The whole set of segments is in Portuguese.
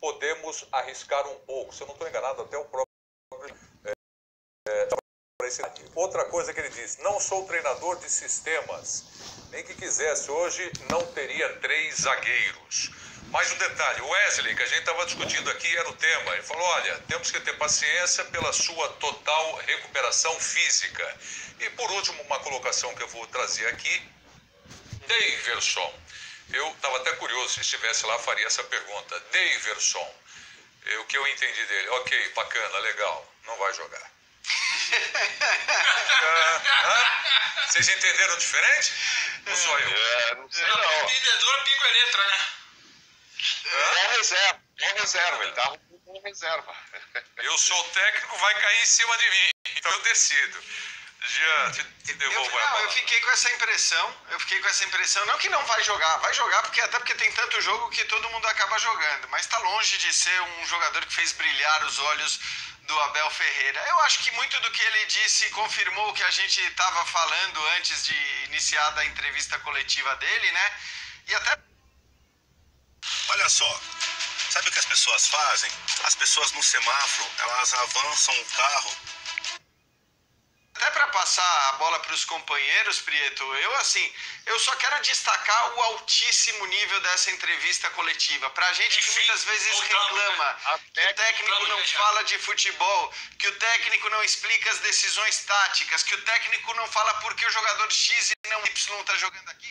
podemos arriscar um pouco. Se eu não estou enganado, até o próprio... Outra coisa que ele diz: não sou treinador de sistemas, nem que quisesse. Hoje não teria 3 zagueiros. Mas um detalhe, o Wesley, que a gente estava discutindo aqui, era o tema. Ele falou: olha, temos que ter paciência pela sua total recuperação física. E por último, uma colocação que eu vou trazer aqui, Daverson. Eu estava até curioso, se estivesse lá, faria essa pergunta. Daverson, o que eu entendi dele? Ok, bacana, legal, não vai jogar. Vocês entenderam diferente? Ou só eu? Não sei não. Entendedor pingo letra, né? Bom reserva, ele tá com reserva. Eu sou o técnico, vai cair em cima de mim, então eu decido. Jean, te devolvo a bola. Eu fiquei com essa impressão, não que não vai jogar até porque tem tanto jogo que todo mundo acaba jogando, mas tá longe de ser um jogador que fez brilhar os olhos do Abel Ferreira. Eu acho que muito do que ele disse confirmou o que a gente estava falando antes de iniciar a entrevista coletiva dele, né? E até... Olha só, sabe o que as pessoas fazem? As pessoas no semáforo, elas avançam o carro. Até para passar a bola para os companheiros, Prieto, eu só quero destacar o altíssimo nível dessa entrevista coletiva. Pra gente que muitas vezes reclama que o técnico não fala de futebol, que o técnico não explica as decisões táticas, que o técnico não fala por que o jogador X e não Y está jogando aqui.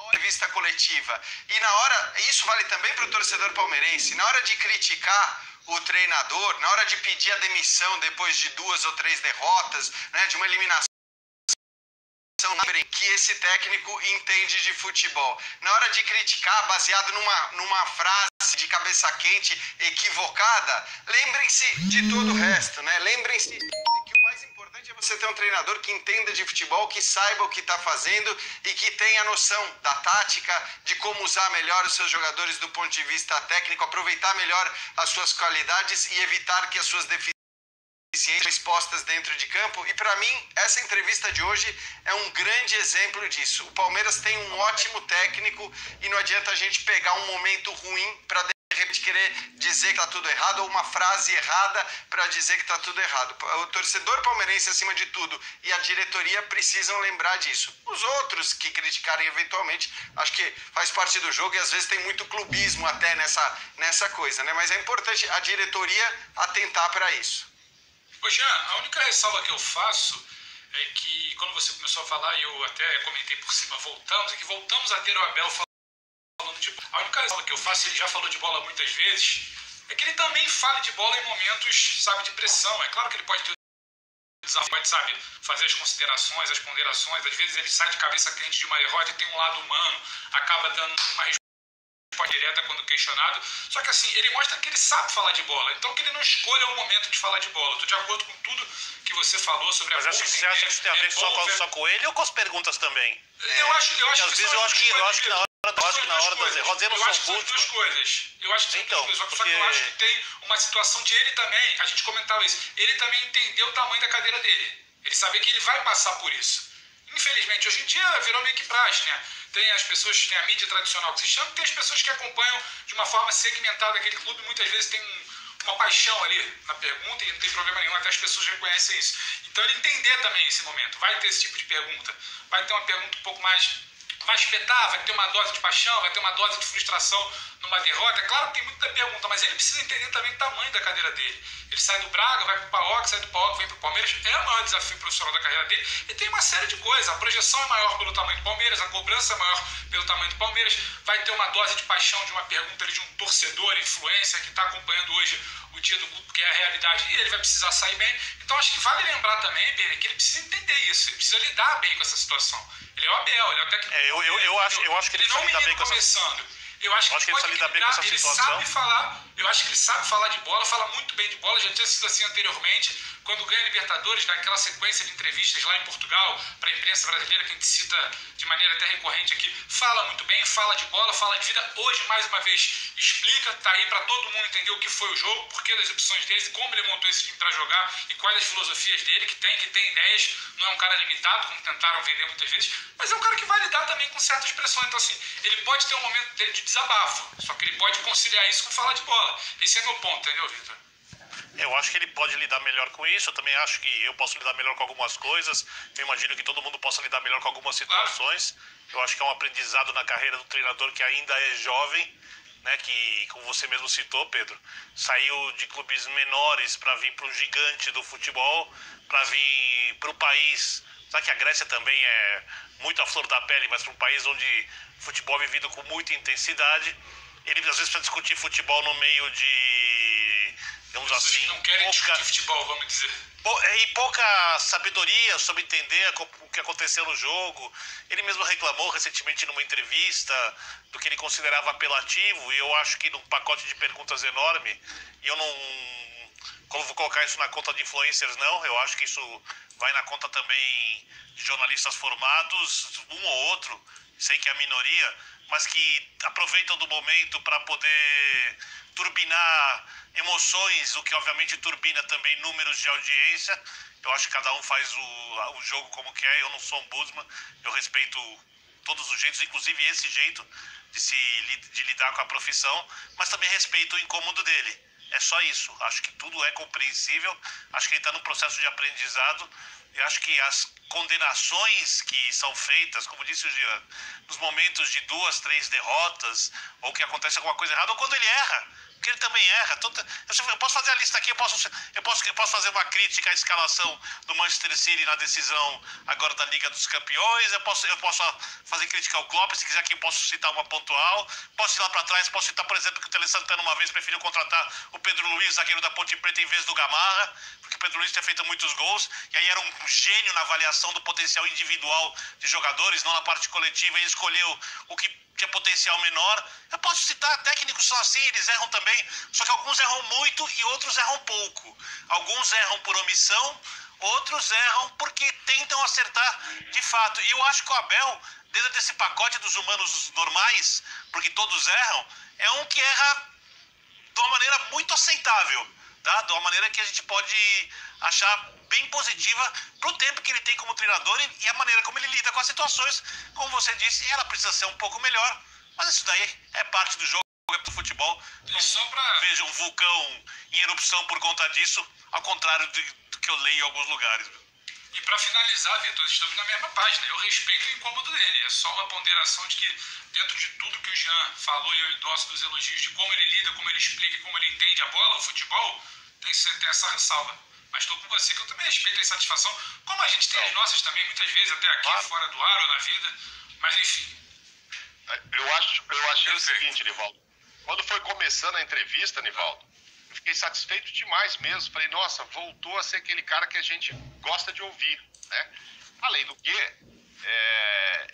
Entrevista coletiva. E na hora, isso vale também para o torcedor palmeirense, na hora de criticar o treinador, na hora de pedir a demissão depois de 2 ou 3 derrotas, né, de uma eliminação, que esse técnico entende de futebol. Na hora de criticar, baseado numa frase de cabeça quente equivocada, lembrem-se de todo o resto, né? Lembrem-se de que o mais importante é você ter um treinador que entenda de futebol, que saiba o que está fazendo e que tenha noção da tática, de como usar melhor os seus jogadores do ponto de vista técnico, aproveitar melhor as suas qualidades e evitar que as suas deficiências expostas dentro de campo. E para mim, essa entrevista de hoje é um grande exemplo disso. O Palmeiras tem um ótimo técnico e não adianta a gente pegar um momento ruim para de repente querer dizer que está tudo errado, ou uma frase errada para dizer que está tudo errado. O torcedor palmeirense, acima de tudo, e a diretoria precisam lembrar disso. Os outros que criticarem eventualmente, acho que faz parte do jogo e às vezes tem muito clubismo até nessa coisa, né? Mas é importante a diretoria atentar para isso. Ô Jean, a única ressalva que eu faço é que quando você começou a falar, e eu até comentei por cima, voltamos a ter o Abel falando de bola. A única ressalva que eu faço, ele já falou de bola muitas vezes, é que ele também fala de bola em momentos, sabe, de pressão. É claro que ele pode ter pode, sabe, fazer as considerações, as ponderações, às vezes ele sai de cabeça quente de uma derrota e tem um lado humano, acaba dando uma resposta direta quando questionado, só que assim, ele mostra que ele sabe falar de bola, então que ele não escolha o momento de falar de bola. Estou de acordo com tudo que você falou sobre a bola. Mas você acha que isso tem a ver só com ele ou com as perguntas também? Eu acho que às vezes eu acho que na hora das derrotas eu não sou duas coisas. Eu acho que são duas coisas. Só que eu acho que tem uma situação de ele também, a gente comentava isso, ele também entendeu o tamanho da cadeira dele. Ele sabe que ele vai passar por isso. Infelizmente, hoje em dia virou meio que praxe, né? Tem as pessoas, tem a mídia tradicional que se chama, tem as pessoas que acompanham de uma forma segmentada aquele clube, muitas vezes tem uma paixão ali na pergunta e não tem problema nenhum, até as pessoas reconhecem isso. Então ele entender também esse momento, vai ter esse tipo de pergunta, vai ter uma pergunta um pouco mais, vai espetar, vai ter uma dose de paixão, vai ter uma dose de frustração numa derrota. É claro que tem muita pergunta, mas ele precisa entender também o tamanho da cadeira dele. Ele sai do Braga, vai pro PAOK, sai do PAOK, vem pro Palmeiras, é o maior desafio profissional da carreira dele, e tem uma série de coisas. A projeção é maior pelo tamanho do Palmeiras, a cobrança é maior pelo tamanho do Palmeiras, vai ter uma dose de paixão, de uma pergunta ali, de um torcedor, influência, que está acompanhando hoje o dia do clube, que é a realidade, e ele vai precisar sair bem. Então acho que vale lembrar também, Bene, que ele precisa entender isso, ele precisa lidar bem com essa situação. Ele é o Abel, ele é o técnico. Eu acho que ele precisa lidar bem com começando. Eu acho que ele precisa lidar bem com essa situação. Eu acho que ele sabe falar de bola, fala muito bem de bola, já tinha sido assim anteriormente, quando ganha a Libertadores, naquela sequência de entrevistas lá em Portugal, para a imprensa brasileira, que a gente cita de maneira até recorrente aqui, fala muito bem, fala de bola, fala de vida. Hoje, mais uma vez, explica, tá aí para todo mundo entender o que foi o jogo, por que das opções dele, como ele montou esse time para jogar e quais as filosofias dele, que tem ideias, não é um cara limitado, como tentaram vender muitas vezes, mas é um cara que vai lidar também com certas pressões. Então, assim, ele pode ter um momento dele de desabafo. Só que ele pode conciliar isso com falar de bola. Esse é meu ponto, entendeu, Vitor? Eu acho que ele pode lidar melhor com isso. Eu também acho que eu posso lidar melhor com algumas coisas. Eu imagino que todo mundo possa lidar melhor com algumas situações. Eu acho que é um aprendizado na carreira do treinador que ainda é jovem, né? Que, como você mesmo citou, Pedro, saiu de clubes menores para vir para o gigante do futebol, para vir para o país. Sabe que a Grécia também é muito à flor da pele, mas para um país onde futebol é vivido com muita intensidade. Ele, às vezes, para discutir futebol no meio de, digamos assim, não querem discutir futebol, vamos dizer. E pouca sabedoria sobre entender o que aconteceu no jogo. Ele mesmo reclamou recentemente numa entrevista do que ele considerava apelativo, e eu acho que num pacote de perguntas enorme, e eu não vou colocar isso na conta de influencers, não. Eu acho que isso vai na conta também de jornalistas formados, um ou outro, sei que é a minoria, mas que aproveitam do momento para poder turbinar emoções, o que obviamente turbina também números de audiência. Eu acho que cada um faz o jogo como quer. Eu não sou um busman, eu respeito todos os jeitos, inclusive esse jeito de lidar com a profissão, mas também respeito o incômodo dele. É só isso. Acho que tudo é compreensível. Acho que ele está num processo de aprendizado. E acho que as condenações que são feitas, como disse o Jean, nos momentos de 2, 3 derrotas, ou que acontece alguma coisa errada, ou quando ele erra, porque ele também erra. Eu posso fazer a lista aqui, eu posso fazer uma crítica à escalação do Manchester City na decisão agora da Liga dos Campeões, eu posso fazer crítica ao Klopp, se quiser aqui eu posso citar uma pontual, posso ir lá para trás, posso citar, por exemplo, que o Tele Santana uma vez preferiu contratar o Pedro Luiz, zagueiro da Ponte Preta, em vez do Gamarra, porque o Pedro Luiz tinha feito muitos gols, e aí era um gênio na avaliação do potencial individual de jogadores, não na parte coletiva, e escolheu o que tinha potencial menor. Eu posso citar, técnicos são assim, eles erram também, só que alguns erram muito e outros erram pouco. Alguns erram por omissão, outros erram porque tentam acertar de fato. E eu acho que o Abel, dentro desse pacote dos humanos normais, porque todos erram, é um que erra de uma maneira muito aceitável, tá? De uma maneira que a gente pode achar bem positiva pro tempo que ele tem como treinador e a maneira como ele lida com as situações. Como você disse, ela precisa ser um pouco melhor, mas isso daí é parte do jogo, é do futebol. Não vejo um vulcão em erupção por conta disso, ao contrário do que eu leio em alguns lugares. E para finalizar, Vitor, estamos na mesma página. Eu respeito o incômodo dele. É só uma ponderação de que, dentro de tudo que o Jean falou, e eu endosso dos elogios de como ele lida, como ele explica, como ele entende a bola, o futebol, tem que ter essa ressalva. Mas estou com você, que eu também respeito a insatisfação, como a gente tem as nossas também, muitas vezes, até aqui, fora do ar ou na vida. Mas, enfim. Eu achei o seguinte, Nivaldo. Quando foi começando a entrevista, Nivaldo, eu fiquei satisfeito demais mesmo. Falei, nossa, voltou a ser aquele cara que a gente gosta de ouvir, né? Além do que,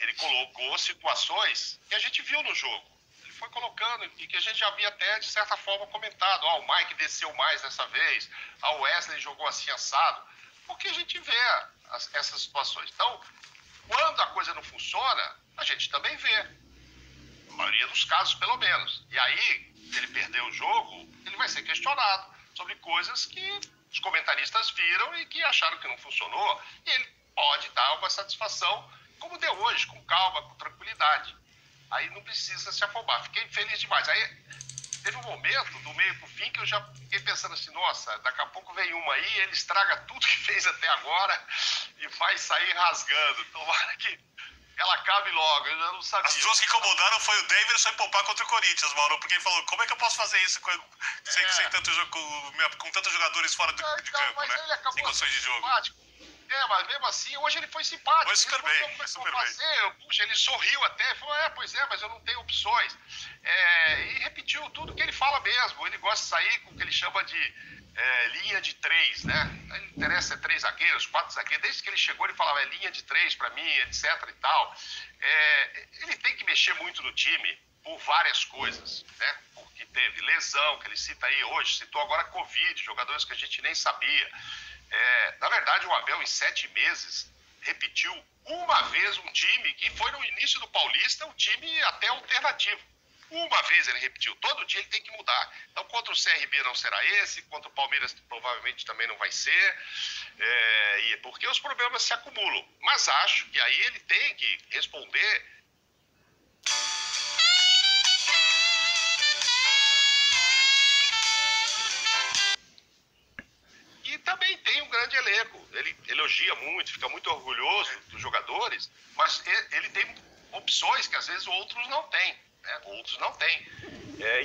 ele colocou situações que a gente viu no jogo. Foi colocando e que a gente já havia até de certa forma comentado, o Mike desceu mais dessa vez, o Wesley jogou assim assado, porque a gente vê essas situações. Então, quando a coisa não funciona, a gente também vê, na maioria dos casos pelo menos, e aí, se ele perder o jogo, ele vai ser questionado sobre coisas que os comentaristas viram e que acharam que não funcionou, e ele pode dar uma satisfação como deu hoje, com calma, com tranquilidade. Aí não precisa se afobar. Fiquei feliz demais. Aí teve um momento, do meio pro fim, que eu já fiquei pensando assim, nossa, daqui a pouco vem uma aí, ele estraga tudo que fez até agora e vai sair rasgando. Tomara que ela acabe logo, eu já não sabia. As duas que incomodaram foi o Davidson e poupar contra o Corinthians, Mauro, porque ele falou, como é que eu posso fazer isso sem tanto jogo, com tantos jogadores fora de campo, mas né? Ele acabou sem condições de jogo. Simpático. Mas mesmo assim, hoje ele foi simpático. Foi super bem, foi super bem. Puxa, ele sorriu até, falou, pois é, mas eu não tenho opções. E repetiu tudo que ele fala mesmo. Ele gosta de sair com o que ele chama de linha de 3, né? Não interessa 3 zagueiros, 4 zagueiros. Desde que ele chegou, ele falava, linha de 3 para mim, etc e tal. Ele tem que mexer muito no time por várias coisas, né? Porque teve lesão, que ele cita aí hoje, citou agora Covid, jogadores que a gente nem sabia. Na verdade, o Abel, em 7 meses, repetiu uma vez um time que foi no início do Paulista, um time até alternativo. Uma vez ele repetiu, todo dia ele tem que mudar. Então, contra o CRB não será esse, contra o Palmeiras provavelmente também não vai ser, porque os problemas se acumulam. Mas acho que aí ele tem que responder de elenco. Ele elogia muito, fica muito orgulhoso dos jogadores, mas ele tem opções que às vezes outros não têm. Outros não têm.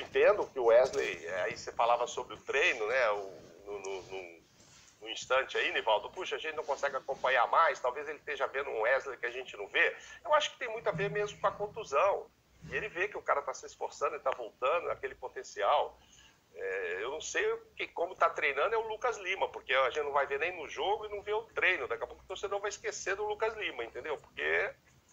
Entendo que o Wesley, aí você falava sobre o treino, né? No instante aí, Nivaldo, puxa, a gente não consegue acompanhar mais, talvez ele esteja vendo um Wesley que a gente não vê. Eu acho que tem muito a ver mesmo com a contusão. E ele vê que o cara está se esforçando, ele está voltando, aquele potencial. Eu não sei como está treinando é o Lucas Lima, porque a gente não vai ver nem no jogo e não vê o treino. Daqui a pouco o torcedor vai esquecer do Lucas Lima, entendeu? Porque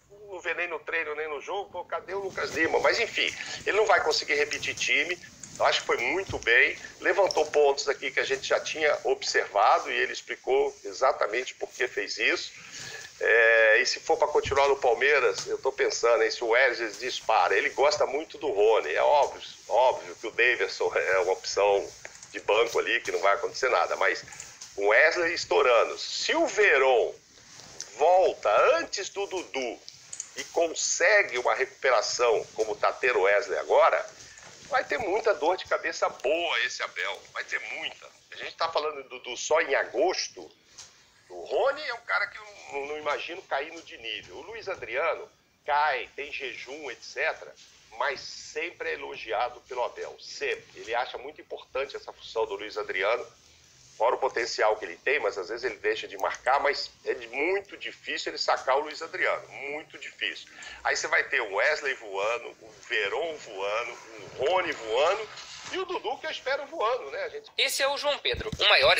não vê nem no treino, nem no jogo, pô, cadê o Lucas Lima? Mas enfim, ele não vai conseguir repetir time. Eu acho que foi muito bem, levantou pontos aqui que a gente já tinha observado e ele explicou exatamente por que fez isso. E se for para continuar no Palmeiras, eu estou pensando em se o Wesley dispara. Ele gosta muito do Rony, é óbvio que o Davidson é uma opção de banco ali, que não vai acontecer nada, mas o Wesley estourando. Se o Veron volta antes do Dudu e consegue uma recuperação como está tendo o Wesley agora, vai ter muita dor de cabeça boa esse Abel, vai ter muita. A gente está falando do Dudu só em agosto. O Rony é um cara que eu não imagino caindo de nível. O Luiz Adriano cai, tem jejum, etc., mas sempre é elogiado pelo Abel, sempre. Ele acha muito importante essa função do Luiz Adriano, fora o potencial que ele tem, mas às vezes ele deixa de marcar, mas é muito difícil ele sacar o Luiz Adriano, muito difícil. Aí você vai ter o Wesley voando, o Veron voando, o Rony voando e o Dudu que eu espero voando, né, gente? Esse é o João Pedro, o maior